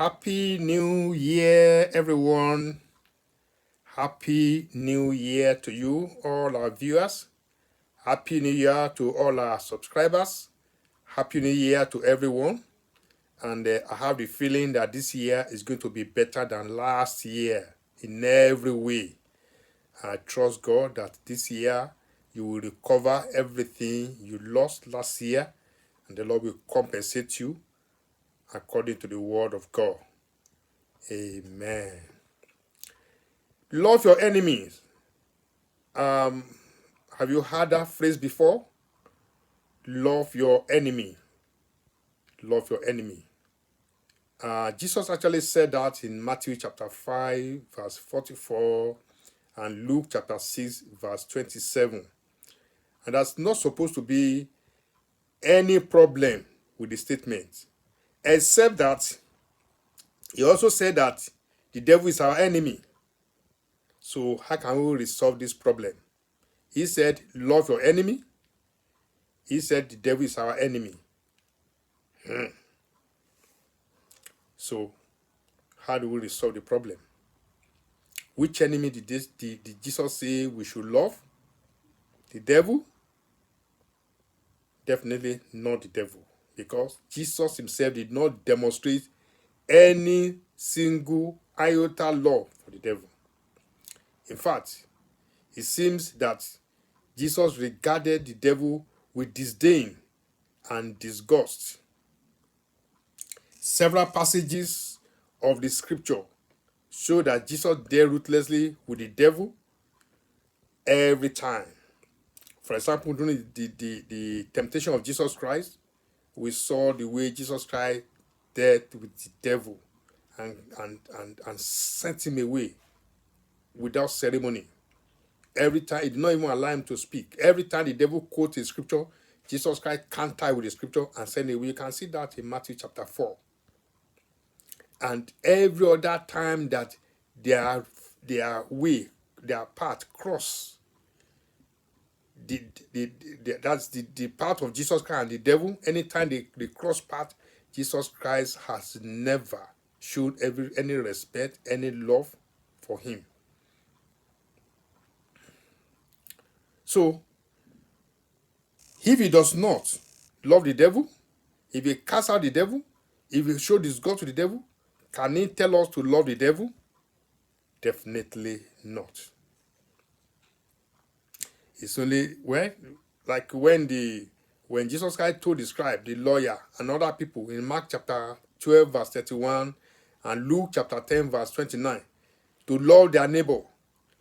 Happy New Year, everyone. Happy New Year to you, all our viewers. Happy New Year to all our subscribers. Happy New Year to everyone. And I have the feeling that this year is going to be better than last year in every way. I trust God that this year you will recover everything you lost last year, and the Lord will compensate you according to the word of God. Amen. Love your enemies. Have you heard that phrase before? Love your enemy. Love your enemy. Jesus actually said that in Matthew chapter 5, verse 44, and Luke chapter 6, verse 27. And that's not supposed to be any problem with the statement, except that he also said that the devil is our enemy. So how can we resolve this problem? He said, love your enemy. He said the devil is our enemy. So how do we resolve the problem? Which enemy did Jesus say we should love? The devil? Definitely not the devil, because Jesus himself did not demonstrate any single iota love for the devil. In fact, it seems that Jesus regarded the devil with disdain and disgust. Several passages of the scripture show that Jesus dealt ruthlessly with the devil every time. For example, during the temptation of Jesus Christ, we saw the way Jesus Christ dealt with the devil and sent him away without ceremony. Every time, he did not even allow him to speak. Every time the devil quotes a scripture, Jesus Christ countered with the scripture and sent away. You can see that in Matthew chapter 4. And every other time that their path cross, that's the path of Jesus Christ and the devil. Anytime they cross path, Jesus Christ has never shown any respect, any love for him. So, if he does not love the devil, if he casts out the devil, if he shows disgust to the devil, can he tell us to love the devil? Definitely not. It's only when Jesus Christ told the scribe, the lawyer, and other people in Mark chapter 12, verse 31, and Luke chapter 10, verse 29, to love their neighbor.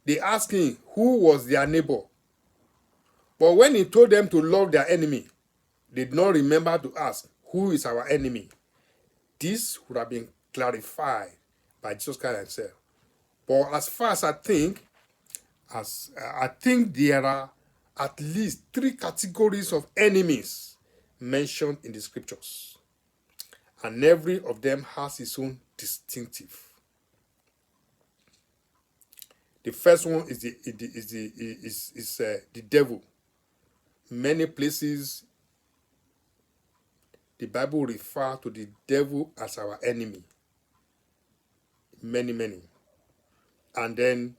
They asked him who was their neighbor. But when he told them to love their enemy, they did not remember to ask, who is our enemy? This would have been clarified by Jesus Christ himself. But as far as I think there are at least 3 categories of enemies mentioned in the scriptures, and every of them has its own distinctive. The first one is the devil. Many places the Bible refers to the devil as our enemy. Many. And then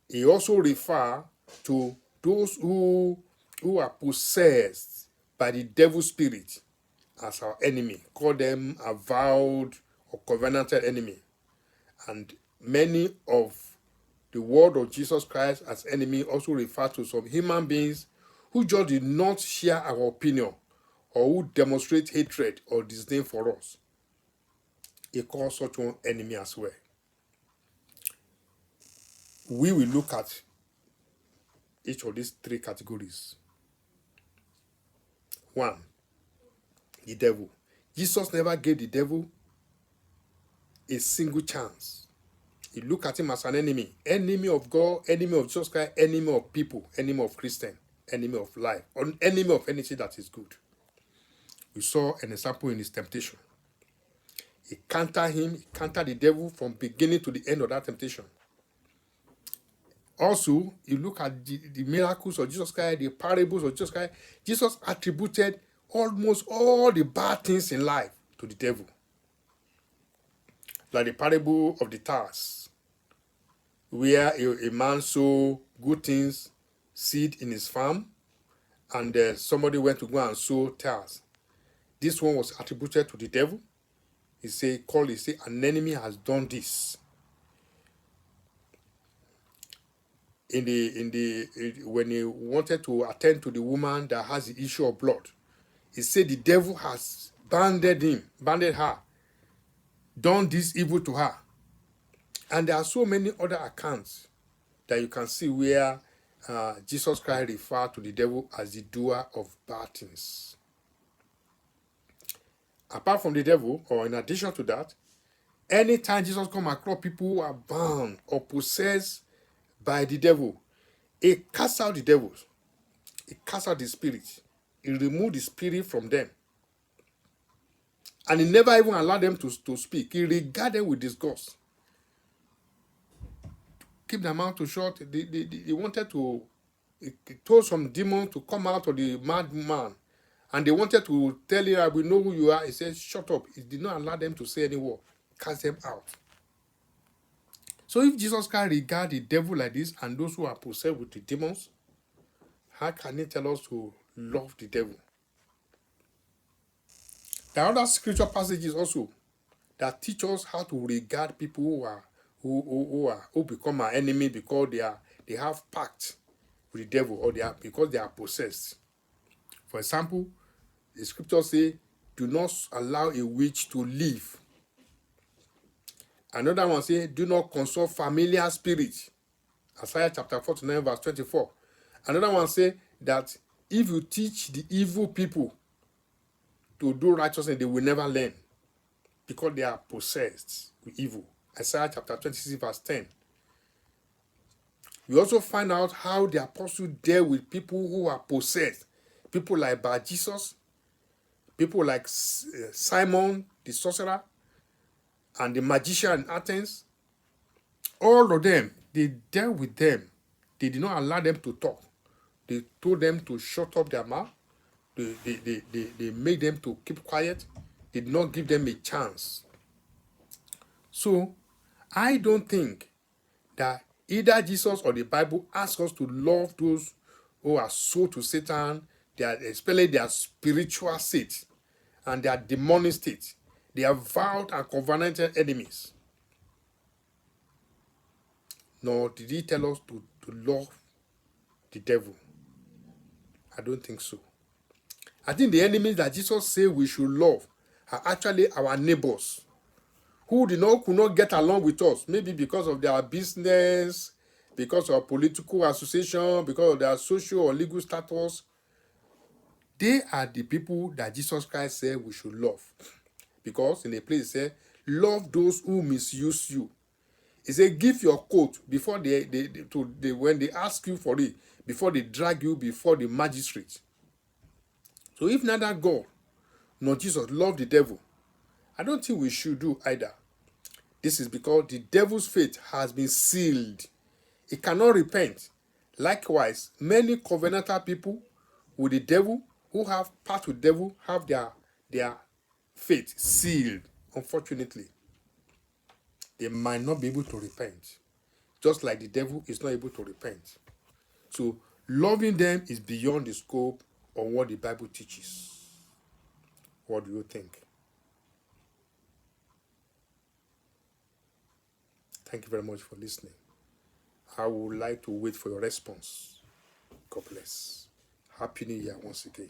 he also refers to those who are possessed by the devil spirit as our enemy. Call them avowed or covenanted enemy. And many of the word of Jesus Christ as enemy also refer to some human beings who just did not share our opinion or who demonstrate hatred or disdain for us. He calls such one enemy as well. We will look at each of these 3 categories. 1, the devil. Jesus never gave the devil a single chance. He looked at him as an enemy. Enemy of God, enemy of Jesus Christ, enemy of people, enemy of Christian, enemy of life, or enemy of anything that is good. We saw an example in his temptation. He countered the devil from beginning to the end of that temptation. Also, you look at the miracles of Jesus Christ, the parables of Jesus Christ. Jesus attributed almost all the bad things in life to the devil. like the parable of the tares, where a man sow good things, seed in his farm, and somebody went to go and sow tares. This one was attributed to the devil. He said, an enemy has done this. When he wanted to attend to the woman that has the issue of blood, he said the devil has banded her, done this evil to her. And there are so many other accounts that you can see where Jesus Christ referred to the devil as the doer of bad things. Apart from the devil, or in addition to that, anytime Jesus comes across people who are bound or possessed by the devil, he casts out the devils. He casts out the spirit. He removed the spirit from them. And he never even allowed them to speak. He regarded them with disgust. Keep their mouth shut. They wanted to, he told some demons to come out of the madman. And they wanted to tell him, we know who you are. He said, shut up. He did not allow them to say any word. Cast them out. So if Jesus Christ regards the devil like this and those who are possessed with the demons, how can he tell us to love the devil? There are other scripture passages also that teach us how to regard people who become our enemy because they have pact with the devil, or because they are possessed. For example, the scriptures say, do not allow a witch to live. Another one say, do not consult familiar spirits. Isaiah chapter 49 verse 24. Another one say that if you teach the evil people to do righteousness, they will never learn because they are possessed with evil. Isaiah chapter 26 verse 10. We also find out how the apostle dealt with people who are possessed. People like Bar-Jesus, people like Simon the sorcerer, and the magician in Athens. All of them, they dealt with them. They did not allow them to talk. They told them to shut up their mouth. They made them to keep quiet. They did not give them a chance. So, I don't think that either Jesus or the Bible asks us to love those who are sold to Satan, especially their spiritual state and their demonic state. They are vowed and covenanted enemies. Nor did he tell us to love the devil. I don't think so. I think the enemies that Jesus said we should love are actually our neighbors who could not get along with us, maybe because of their business, because of political association, because of their social or legal status. They are the people that Jesus Christ said we should love. Because in a place he said, love those who misuse you. He said, give your coat before when they ask you for it, before they drag you before the magistrate. So if neither God nor Jesus love the devil, I don't think we should do either. This is because the devil's fate has been sealed. He cannot repent. Likewise, many covenantal people with the devil who have part with the devil have their fate sealed, unfortunately. They might not be able to repent, just like the devil is not able to repent. So loving them is beyond the scope of what the Bible teaches. What do you think? Thank you very much for listening. I would like to wait for your response. God bless. Happy New Year once again.